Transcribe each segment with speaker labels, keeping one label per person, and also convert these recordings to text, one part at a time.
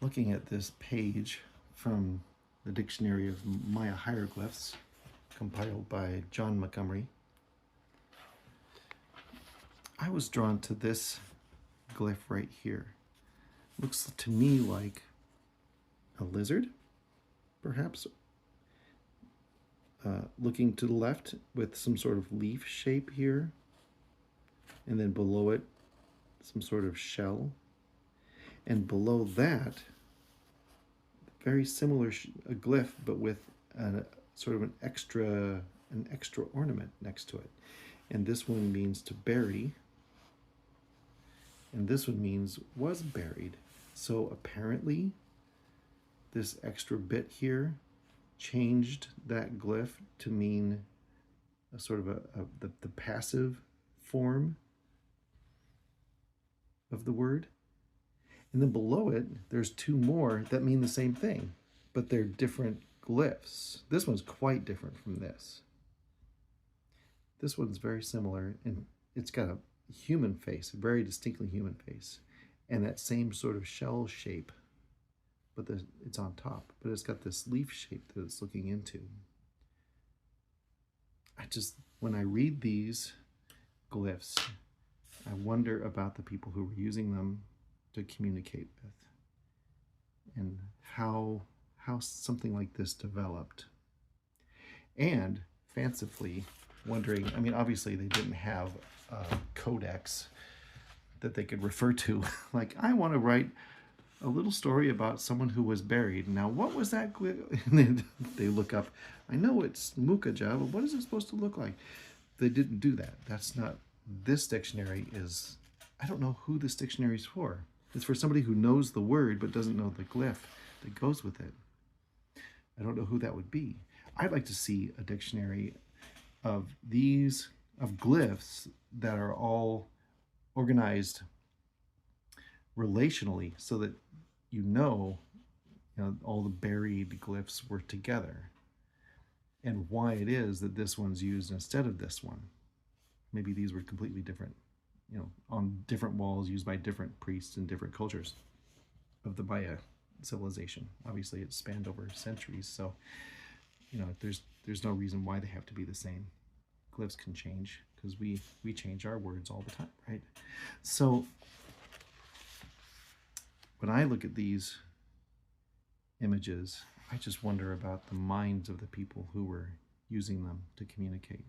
Speaker 1: looking at this page from the Dictionary of Maya Hieroglyphs, compiled by John Montgomery, I was drawn to this glyph right here. Looks to me like a lizard, perhaps, looking to the left with some sort of leaf shape here, and then below it some sort of shell, and below that very similar a glyph, but with a sort of an extra ornament next to it. And this one means to bury, and this one means was buried. So apparently this extra bit here changed that glyph to mean a sort of the passive form of the word. And then below it, there's two more that mean the same thing, but they're different glyphs. This one's quite different from this. This one's very similar, and it's got a human face, a very distinctly human face, and that same sort of shell shape, but it's on top, but it's got this leaf shape that it's looking into. When I read these glyphs, I wonder about the people who were using them to communicate with, and how something like this developed. And fancifully wondering, I mean, obviously they didn't have a codex that they could refer to. Like, I want to write a little story about someone who was buried. Now, what was that? And they look up, I know it's Mukaja, but what is it supposed to look like? They didn't do that. That's not, this dictionary is, I don't know who this dictionary is for. It's for somebody who knows the word but doesn't know the glyph that goes with it. I don't know who that would be. I'd like to see a dictionary of glyphs that are all organized relationally, so that you know all the buried glyphs were together, and why it is that this one's used instead of this one. Maybe these were completely different, on different walls used by different priests in different cultures of the Maya civilization. Obviously it spanned over centuries, so there's no reason why they have to be the same. Glyphs can change because we change our words all the time, right? So when I look at these images, I just wonder about the minds of the people who were using them to communicate.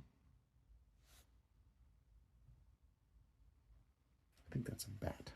Speaker 1: I think that's a bat.